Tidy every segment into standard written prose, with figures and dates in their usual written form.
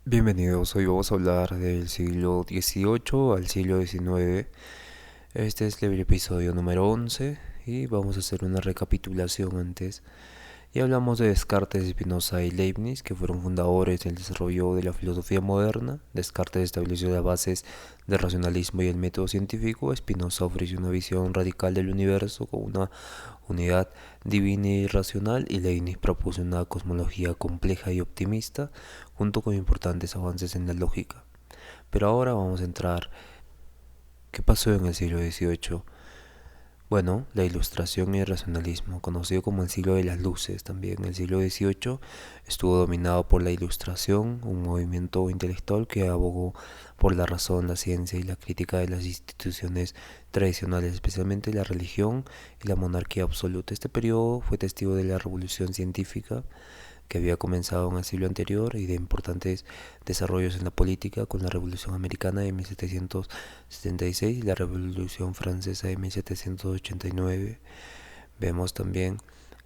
Bienvenidos, hoy vamos a hablar del siglo XVIII al siglo XIX. Este es el episodio número 11 y vamos a hacer una recapitulación antes. Y hablamos de Descartes, Spinoza y Leibniz, que fueron fundadores del desarrollo de la filosofía moderna. Descartes estableció las bases del racionalismo y el método científico. Spinoza ofreció una visión radical del universo con una unidad divina y racional, y Leibniz propuso una cosmología compleja y optimista, junto con importantes avances en la lógica. Pero ahora vamos a entrar. ¿Qué pasó en el siglo XVIII? Bueno, la Ilustración y el racionalismo, conocido como el siglo de las luces también. El siglo XVIII estuvo dominado por la Ilustración, un movimiento intelectual que abogó por la razón, la ciencia y la crítica de las instituciones tradicionales, especialmente la religión y la monarquía absoluta. Este periodo fue testigo de la revolución científica que había comenzado en el siglo anterior y de importantes desarrollos en la política con la Revolución Americana de 1776 y la Revolución Francesa de 1789. Vemos también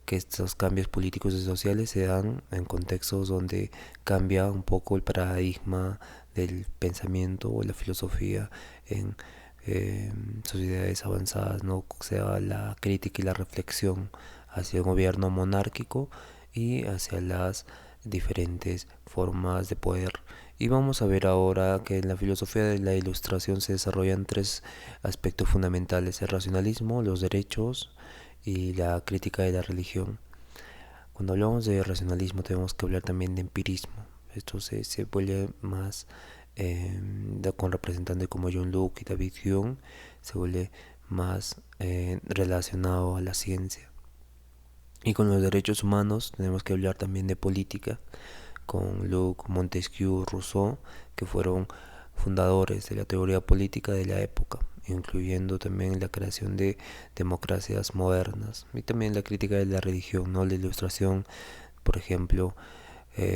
que estos cambios políticos y sociales se dan en contextos donde cambia un poco el paradigma del pensamiento o la filosofía en sociedades avanzadas, ¿no? O sea, la crítica y la reflexión hacia un gobierno monárquico y hacia las diferentes formas de poder. Y vamos a ver ahora que en la filosofía de la Ilustración se desarrollan tres aspectos fundamentales: el racionalismo, los derechos y la crítica de la religión. Cuando hablamos de racionalismo tenemos que hablar también de empirismo. Esto se vuelve más con representantes como John Locke y David Hume, se vuelve más relacionado a la ciencia. Y con los derechos humanos tenemos que hablar también de política, con Locke, Montesquieu, Rousseau, que fueron fundadores de la teoría política de la época, incluyendo también la creación de democracias modernas y también la crítica de la religión, ¿no? La Ilustración, por ejemplo,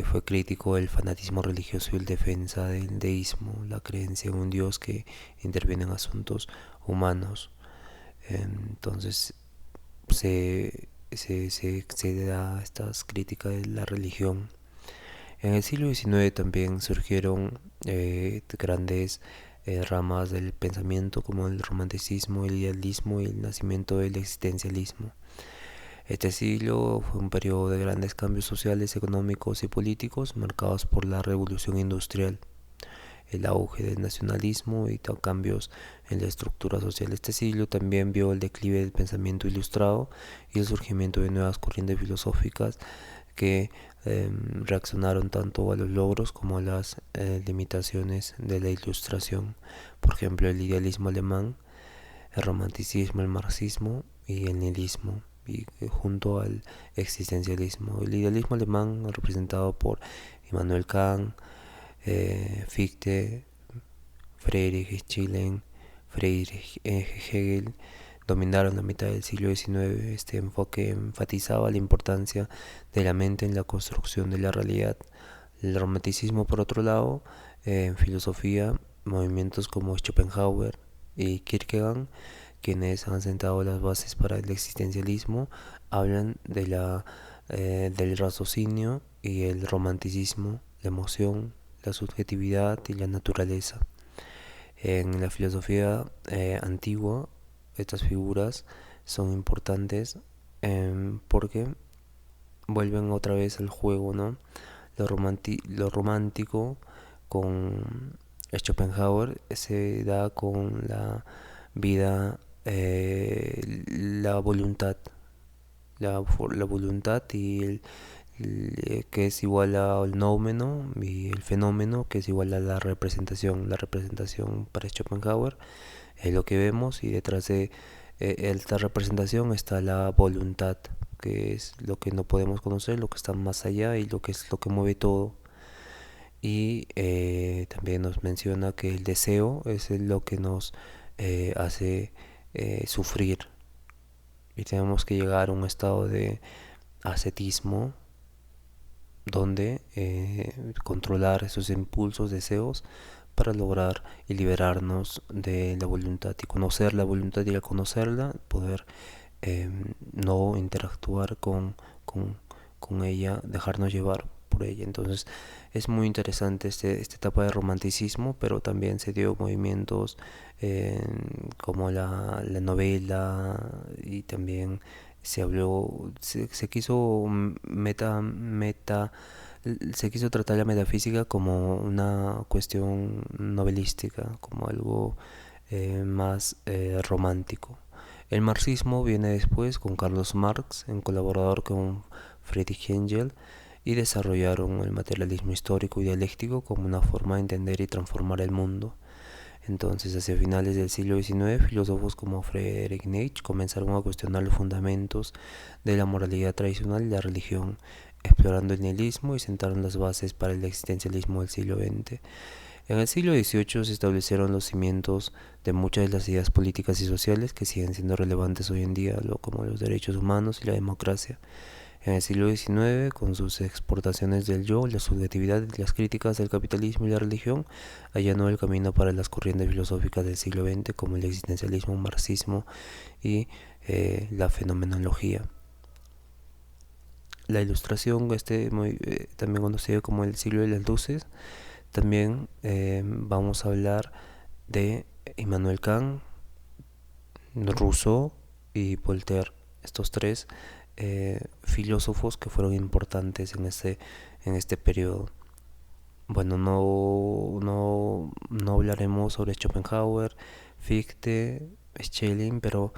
fue crítico del fanatismo religioso y el defensa del deísmo, la creencia en un Dios que interviene en asuntos humanos. Entonces se da estas críticas de la religión. En el siglo XIX también surgieron grandes ramas del pensamiento como el romanticismo, el idealismo y el nacimiento del existencialismo. Este siglo fue un periodo de grandes cambios sociales, económicos y políticos marcados por la revolución industrial, el auge del nacionalismo y cambios en la estructura social. Este siglo también vio el declive del pensamiento ilustrado y el surgimiento de nuevas corrientes filosóficas que reaccionaron tanto a los logros como a las limitaciones de la Ilustración. Por ejemplo, el idealismo alemán, el romanticismo, el marxismo y el nihilismo, y junto al existencialismo. El idealismo alemán, representado por Immanuel Kant, Fichte, Friedrich Schiller, Friedrich Hegel, dominaron la mitad del siglo XIX. Este enfoque enfatizaba la importancia de la mente en la construcción de la realidad. El romanticismo, por otro lado, en filosofía, movimientos como Schopenhauer y Kierkegaard, quienes han sentado las bases para el existencialismo, hablan del raciocinio y el romanticismo, la emoción, la subjetividad y la naturaleza. En la filosofía antigua, estas figuras son importantes porque vuelven otra vez al juego, ¿no? Lo romántico con Schopenhauer se da con la vida, la voluntad, la voluntad y que es igual al nómeno, y el fenómeno que es igual a la representación. La representación para Schopenhauer es lo que vemos, y detrás de esta representación está la voluntad, que es lo que no podemos conocer, lo que está más allá y lo que es lo que mueve todo. Y también nos menciona que el deseo es lo que nos hace sufrir, y tenemos que llegar a un estado de ascetismo donde controlar esos impulsos, deseos, para lograr y liberarnos de la voluntad y conocer la voluntad, y al conocerla poder no interactuar con ella, dejarnos llevar por ella. Entonces es muy interesante esta etapa de romanticismo, pero también se dio movimientos como la novela, y también se quiso se quiso tratar la metafísica como una cuestión novelística, como algo más romántico. El marxismo viene después con Carlos Marx, en colaborador con Friedrich Engels, y desarrollaron el materialismo histórico y dialéctico como una forma de entender y transformar el mundo. Entonces, hacia finales del siglo XIX, filósofos como Friedrich Nietzsche comenzaron a cuestionar los fundamentos de la moralidad tradicional y la religión, explorando el nihilismo, y sentaron las bases para el existencialismo del siglo XX. En el siglo XVIII se establecieron los cimientos de muchas de las ideas políticas y sociales que siguen siendo relevantes hoy en día, como los derechos humanos y la democracia. En el siglo XIX, con sus exportaciones del yo, la subjetividad y las críticas del capitalismo y la religión, allanó el camino para las corrientes filosóficas del siglo XX, como el existencialismo, marxismo y la fenomenología. La ilustración, también conocido como el siglo de las luces. También vamos a hablar de Immanuel Kant, Rousseau y Voltaire, estos tres filósofos que fueron importantes en este periodo. Bueno, no hablaremos sobre Schopenhauer, Fichte, Schelling, pero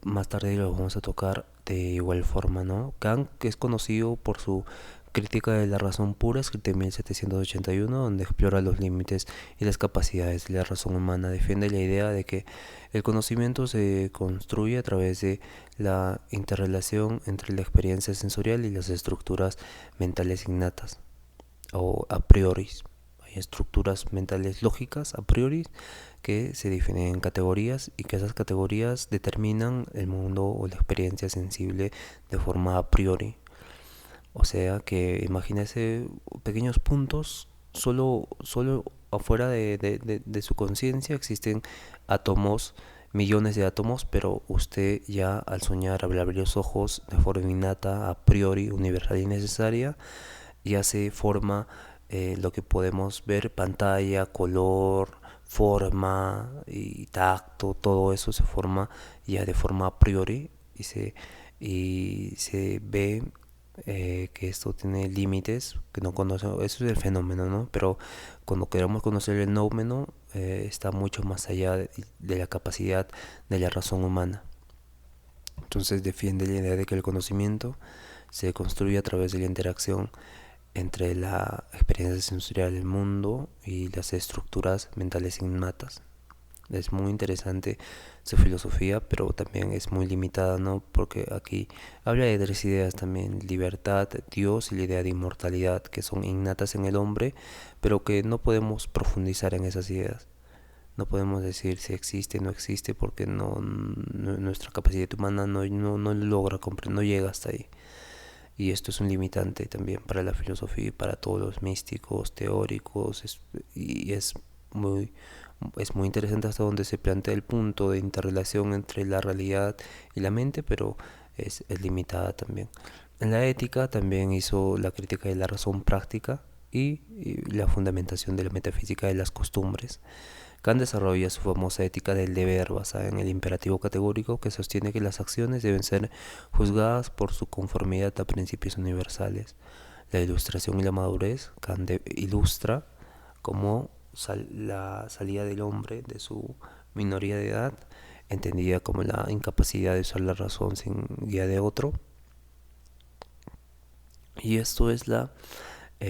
más tarde lo vamos a tocar de igual forma, ¿no? Kant, que es conocido por su Crítica de la razón pura, escrita en 1781, donde explora los límites y las capacidades de la razón humana. Defiende la idea de que el conocimiento se construye a través de la interrelación entre la experiencia sensorial y las estructuras mentales innatas o a priori. Hay estructuras mentales lógicas a priori que se definen en categorías, y que esas categorías determinan el mundo o la experiencia sensible de forma a priori. O sea que imagínese pequeños puntos, solo afuera de su conciencia existen átomos, millones de átomos, pero usted ya al soñar, al abrir los ojos de forma innata, a priori, universal y necesaria, ya se forma lo que podemos ver: pantalla, color, forma y tacto. Todo eso se forma ya de forma a priori, y se ve que esto tiene límites que no conocemos. Eso es el fenómeno, ¿no? Pero cuando queremos conocer el nómeno, está mucho más allá de la capacidad de la razón humana. Entonces defiende la idea de que el conocimiento se construye a través de la interacción entre la experiencia sensorial del mundo y las estructuras mentales innatas. Es muy interesante su filosofía, pero también es muy limitada, ¿no? Porque aquí habla de tres ideas también: libertad, Dios y la idea de inmortalidad, que son innatas en el hombre, pero que no podemos profundizar en esas ideas. No podemos decir si existe o no existe, porque nuestra capacidad humana no logra comprender, no llega hasta ahí. Y esto es un limitante también para la filosofía y para todos los místicos, teóricos, y es muy interesante hasta donde se plantea el punto de interrelación entre la realidad y la mente, pero es limitada también. En la ética también hizo la crítica de la razón práctica y la fundamentación de la metafísica de las costumbres. Kant desarrolla su famosa ética del deber, basada en el imperativo categórico, que sostiene que las acciones deben ser juzgadas por su conformidad a principios universales. La ilustración y la madurez. Kant ilustra cómo la salida del hombre de su minoría de edad, entendida como la incapacidad de usar la razón sin guía de otro. Y esto es la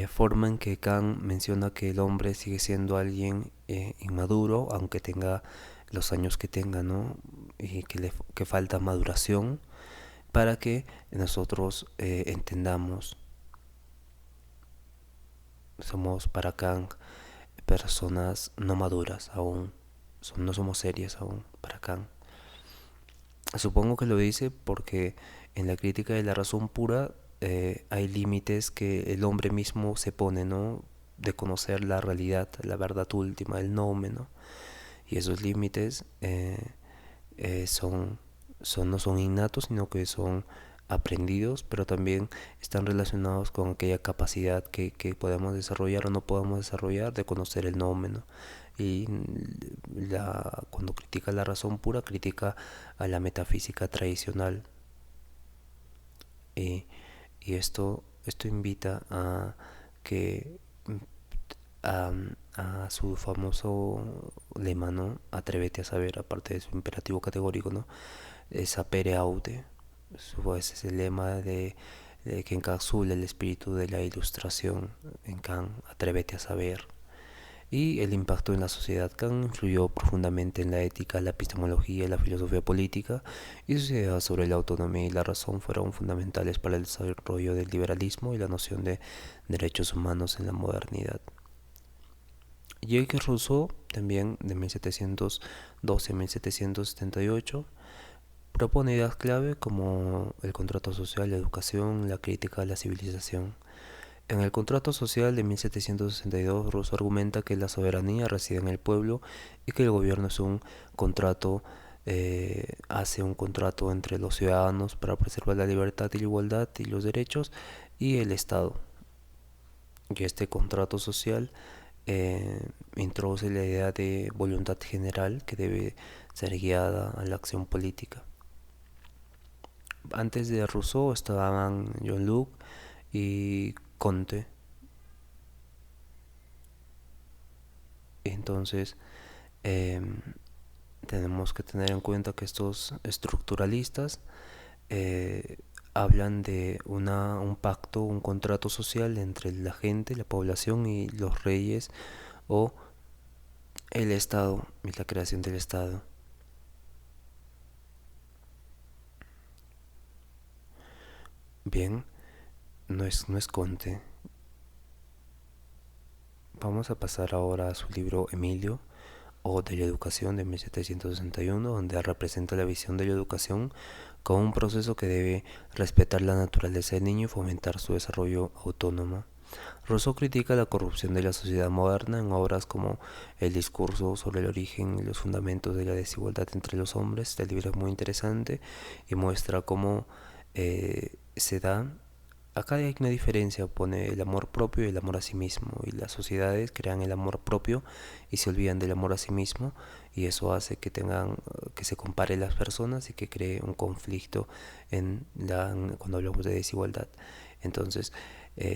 forma en que Kant menciona que el hombre sigue siendo alguien inmaduro, aunque tenga los años que tenga, ¿no? Y que falta maduración para que nosotros entendamos. Somos para Kant personas no maduras aún, no somos serias aún para Kant. Supongo que lo dice porque en la crítica de la razón pura hay límites que el hombre mismo se pone, ¿no? De conocer la realidad, la verdad última, el nómeno. Y esos límites no son innatos, sino que son aprendidos, pero también están relacionados con aquella capacidad que podemos desarrollar o no podemos desarrollar de conocer el nómeno. Y cuando critica la razón pura, critica a la metafísica tradicional. Y, y esto invita a que a, a su famoso lema, ¿no? Atrévete a saber, aparte de su imperativo categórico, ¿no? Sapere aude. Ese es el lema que encapsula el espíritu de la ilustración en Kant, atrévete a saber. Y el impacto en la sociedad. Kant influyó profundamente en la ética, la epistemología y la filosofía política, y sus ideas sobre la autonomía y la razón fueron fundamentales para el desarrollo del liberalismo y la noción de derechos humanos en la modernidad. Jacques Rousseau, también de 1712 a 1778, propone ideas clave como el contrato social, la educación, la crítica a la civilización. En el contrato social de 1762, Rousseau argumenta que la soberanía reside en el pueblo y que el gobierno es un contrato, hace un contrato entre los ciudadanos para preservar la libertad y la igualdad y los derechos y el Estado. Y este contrato social introduce la idea de voluntad general que debe ser guiada a la acción política. Antes de Rousseau estaban John Locke y Comte. Entonces tenemos que tener en cuenta que estos estructuralistas hablan de un pacto, un contrato social entre la gente, la población y los reyes o el Estado y la creación del Estado. Bien, no es Comte. Vamos a pasar ahora a su libro Emilio, o de la educación, de 1761, donde representa la visión de la educación como un proceso que debe respetar la naturaleza del niño y fomentar su desarrollo autónomo. Rousseau critica la corrupción de la sociedad moderna en obras como El discurso sobre el origen y los fundamentos de la desigualdad entre los hombres. Este libro es muy interesante y muestra cómo se da. Acá hay una diferencia, pone el amor propio y el amor a sí mismo, y las sociedades crean el amor propio y se olvidan del amor a sí mismo, y eso hace que se compare las personas y que cree un conflicto cuando hablamos de desigualdad. Entonces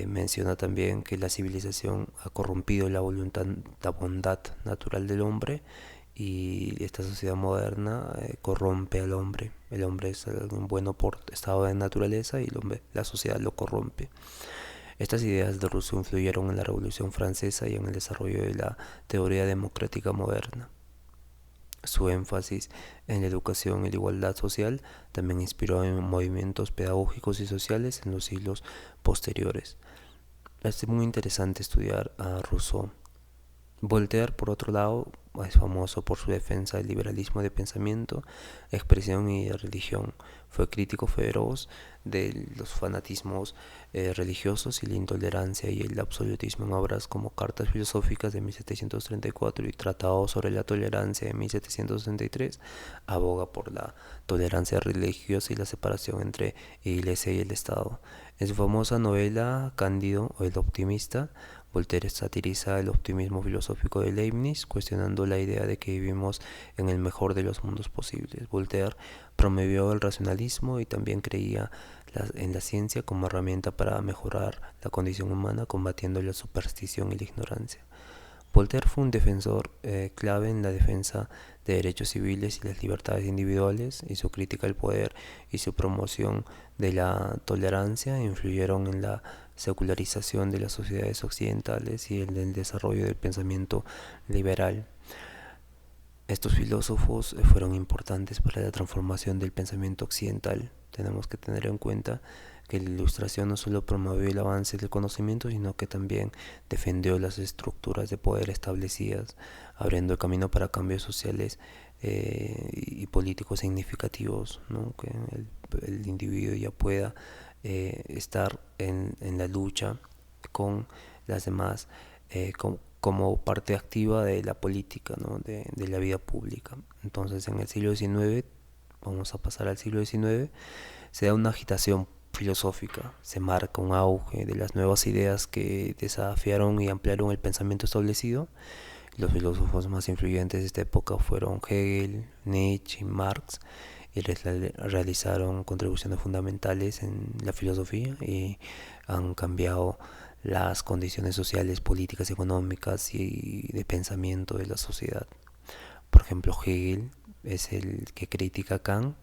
menciona también que la civilización ha corrompido la bondad natural del hombre, y esta sociedad moderna corrompe al hombre. El hombre es alguien bueno por estado de naturaleza y la sociedad lo corrompe. Estas ideas de Rousseau influyeron en la Revolución Francesa y en el desarrollo de la teoría democrática moderna. Su énfasis en la educación y la igualdad social también inspiró en movimientos pedagógicos y sociales en los siglos posteriores. Es muy interesante estudiar a Rousseau. Voltaire, por otro lado, es famoso por su defensa del liberalismo de pensamiento, expresión y de religión. Fue crítico feroz de los fanatismos religiosos y la intolerancia y el absolutismo en obras como Cartas filosóficas de 1734 y Tratado sobre la tolerancia de 1763. Aboga por la tolerancia religiosa y la separación entre Iglesia y el Estado. En su famosa novela Cándido o El optimista, Voltaire satiriza el optimismo filosófico de Leibniz, cuestionando la idea de que vivimos en el mejor de los mundos posibles. Voltaire promovió el racionalismo y también creía en la ciencia como herramienta para mejorar la condición humana, combatiendo la superstición y la ignorancia. Voltaire fue un defensor clave en la defensa de derechos civiles y las libertades individuales, y su crítica al poder y su promoción de la tolerancia influyeron en la secularización de las sociedades occidentales y en el desarrollo del pensamiento liberal. Estos filósofos fueron importantes para la transformación del pensamiento occidental. Tenemos que tener en cuenta que la Ilustración no solo promovió el avance del conocimiento, sino que también defendió las estructuras de poder establecidas, abriendo el camino para cambios sociales y políticos significativos, ¿no? Que el individuo ya pueda estar en la lucha con las demás, como parte activa de la política, ¿no? de la vida pública. Entonces, en el siglo XIX vamos a pasar al siglo XIX, se da una agitación filosófica, se marca un auge de las nuevas ideas que desafiaron y ampliaron el pensamiento establecido. Los filósofos más influyentes de esta época fueron Hegel, Nietzsche y Marx, y realizaron contribuciones fundamentales en la filosofía y han cambiado las condiciones sociales, políticas, económicas y de pensamiento de la sociedad. Por ejemplo, Hegel es el que critica a Kant,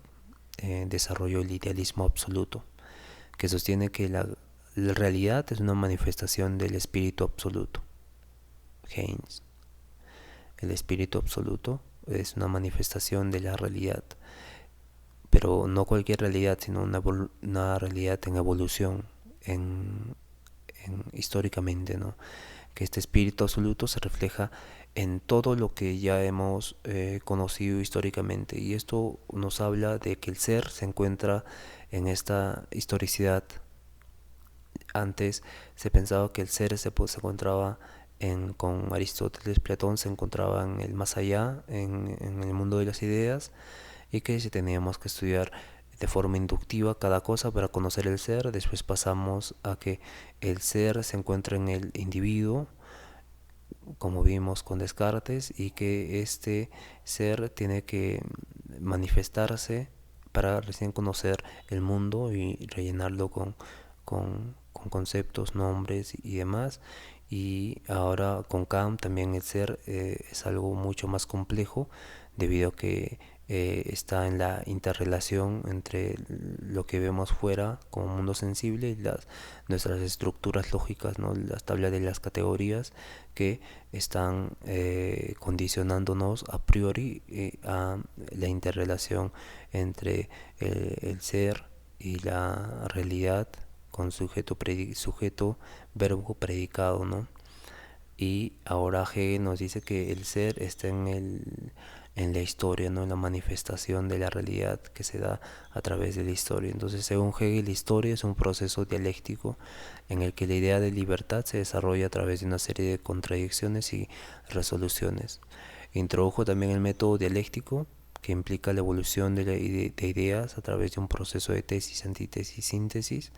desarrolló el idealismo absoluto, que sostiene que la realidad es una manifestación del espíritu absoluto. Heinz, el espíritu absoluto es una manifestación de la realidad, pero no cualquier realidad, sino una realidad en evolución, históricamente, ¿no? Que este espíritu absoluto se refleja en todo lo que ya hemos conocido históricamente, y esto nos habla de que el ser se encuentra en esta historicidad. Antes se pensaba que el ser se encontraba con Aristóteles, Platón se encontraba en el más allá, en el mundo de las ideas, y que si teníamos que estudiar de forma inductiva cada cosa para conocer el ser. Después pasamos a que el ser se encuentra en el individuo, como vimos con Descartes, y que este ser tiene que manifestarse para recién conocer el mundo y rellenarlo con conceptos, nombres y demás. Y ahora con Kant también el ser es algo mucho más complejo, debido a que está en la interrelación entre lo que vemos fuera como mundo sensible y nuestras estructuras lógicas, ¿no? Las tablas de las categorías que están condicionándonos a priori a la interrelación entre el ser y la realidad, con sujeto, verbo, predicado, ¿no? Y ahora Hegel nos dice que el ser está en la historia, ¿no? En la manifestación de la realidad que se da a través de la historia. Entonces, según Hegel, la historia es un proceso dialéctico en el que la idea de libertad se desarrolla a través de una serie de contradicciones y resoluciones. Introdujo también el método dialéctico, que implica la evolución de ideas a través de un proceso de tesis, antítesis, síntesis,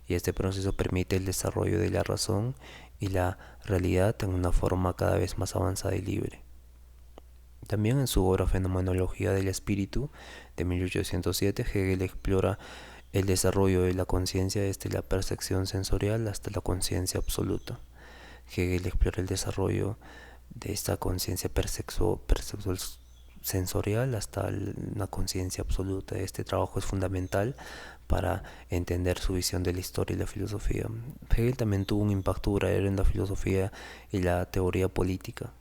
y este proceso permite el desarrollo de la razón y la realidad en una forma cada vez más avanzada y libre. También en su obra Fenomenología del Espíritu de 1807, Hegel explora el desarrollo de la conciencia desde la percepción sensorial hasta la conciencia absoluta. Hegel explora el desarrollo de esta conciencia perceptual sensorial hasta una conciencia absoluta. Este trabajo es fundamental para entender su visión de la historia y la filosofía. Hegel también tuvo un impacto duradero en la filosofía y la teoría política.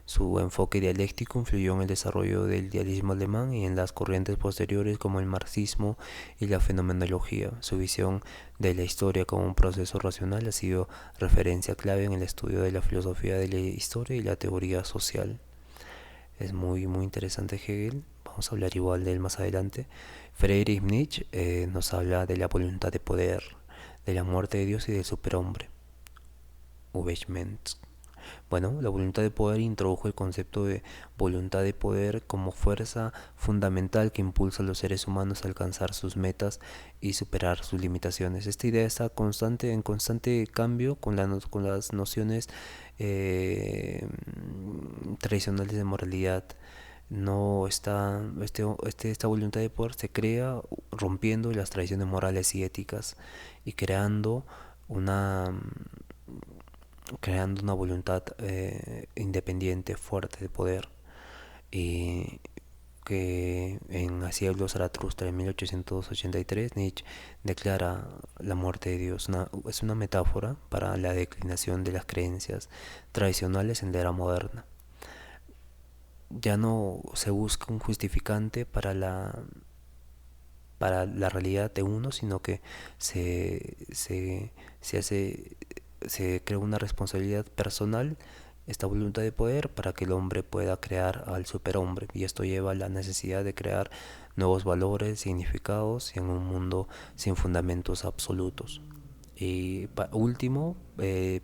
Su enfoque dialéctico influyó en el desarrollo del idealismo alemán y en las corrientes posteriores como el marxismo y la fenomenología. Su visión de la historia como un proceso racional ha sido referencia clave en el estudio de la filosofía de la historia y la teoría social. Es muy interesante Hegel. Vamos a hablar igual de él más adelante. Friedrich Nietzsche nos habla de la voluntad de poder, de la muerte de Dios y del superhombre. Übermensch. Bueno, la voluntad de poder introdujo el concepto de voluntad de poder como fuerza fundamental que impulsa a los seres humanos a alcanzar sus metas y superar sus limitaciones. Esta idea está en constante cambio con las nociones tradicionales de moralidad. No está esta voluntad de poder se crea rompiendo las tradiciones morales y éticas y creando una voluntad independiente, fuerte de poder, y que en Así habló Zaratustra en 1883 Nietzsche declara la muerte de Dios. Es una metáfora para la declinación de las creencias tradicionales en la era moderna. Ya no se busca un justificante para la realidad de uno, sino que se crea una responsabilidad personal, esta voluntad de poder, para que el hombre pueda crear al superhombre, y esto lleva a la necesidad de crear nuevos valores, significados en un mundo sin fundamentos absolutos. Y último,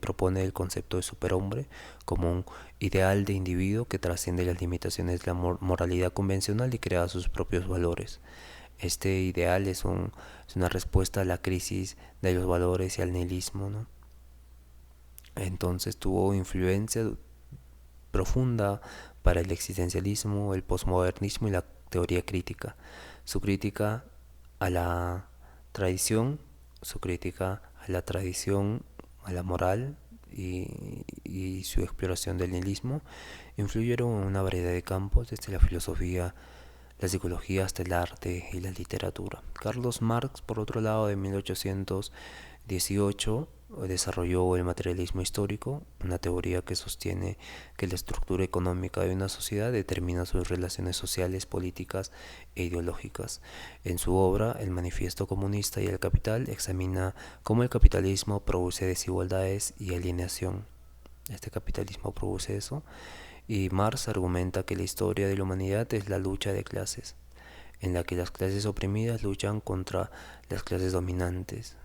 propone el concepto de superhombre como un ideal de individuo que trasciende las limitaciones de la moralidad convencional y crea sus propios valores. Este ideal es una respuesta a la crisis de los valores y al nihilismo, ¿no? Entonces tuvo influencia profunda para el existencialismo, el posmodernismo y la teoría crítica. Su crítica a la tradición, su crítica a la tradición, a la moral y su exploración del nihilismo influyeron en una variedad de campos, desde la filosofía, la psicología hasta el arte y la literatura. Carlos Marx, por otro lado, de 1818, desarrolló el materialismo histórico, una teoría que sostiene que la estructura económica de una sociedad determina sus relaciones sociales, políticas e ideológicas. En su obra, El Manifiesto Comunista y el Capital, examina cómo el capitalismo produce desigualdades y alienación. Este capitalismo produce eso. Y Marx argumenta que la historia de la humanidad es la lucha de clases, en la que las clases oprimidas luchan contra las clases dominantes.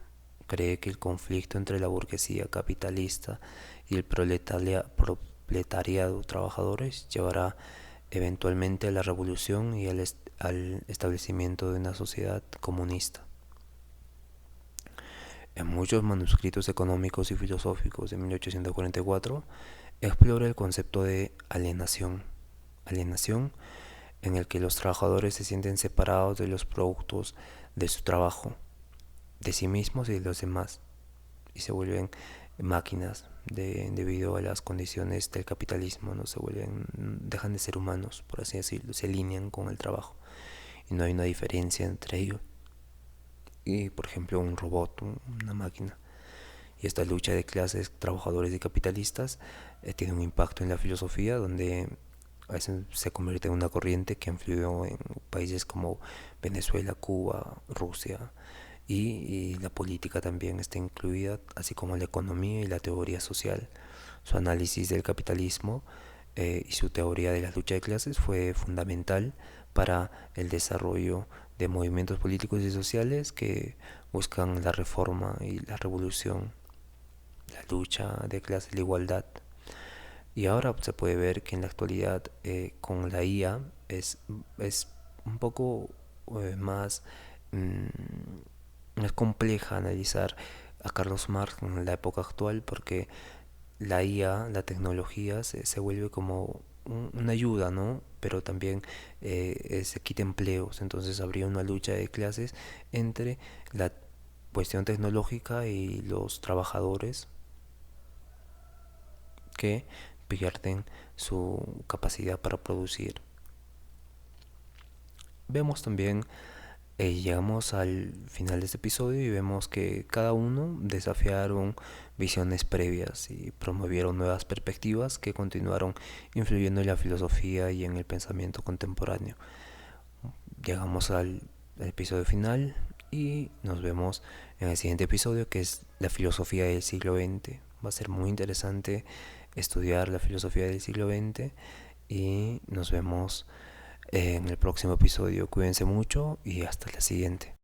Cree que el conflicto entre la burguesía capitalista y el proletariado trabajadores llevará eventualmente a la revolución y al establecimiento de una sociedad comunista. En muchos manuscritos económicos y filosóficos de 1844 explora el concepto de alienación en el que los trabajadores se sienten separados de los productos de su trabajo, de sí mismos y de los demás, y se vuelven máquinas debido a las condiciones del capitalismo, no se vuelven, dejan de ser humanos, por así decirlo, se alinean con el trabajo y no hay una diferencia entre ellos y, por ejemplo, un robot, una máquina. Y esta lucha de clases, trabajadores y capitalistas, tiene un impacto en la filosofía, donde a veces se convierte en una corriente que influyó en países como Venezuela, Cuba, Rusia, y la política también está incluida, así como la economía y la teoría social. Su análisis del capitalismo y su teoría de la lucha de clases fue fundamental para el desarrollo de movimientos políticos y sociales que buscan la reforma y la revolución, la lucha de clases, la igualdad. Y ahora se puede ver que en la actualidad con la IA es un poco más, es compleja analizar a Carlos Marx en la época actual, porque la IA, la tecnología, se vuelve como una ayuda, ¿no? Pero también se quita empleos, entonces habría una lucha de clases entre la cuestión tecnológica y los trabajadores que pierden su capacidad para producir. Vemos también, llegamos al final de este episodio y vemos que cada uno desafiaron visiones previas y promovieron nuevas perspectivas que continuaron influyendo en la filosofía y en el pensamiento contemporáneo. Llegamos al episodio final y nos vemos en el siguiente episodio, que es la filosofía del siglo XX. Va a ser muy interesante estudiar la filosofía del siglo XX y nos vemos en el próximo episodio. Cuídense mucho y hasta la siguiente.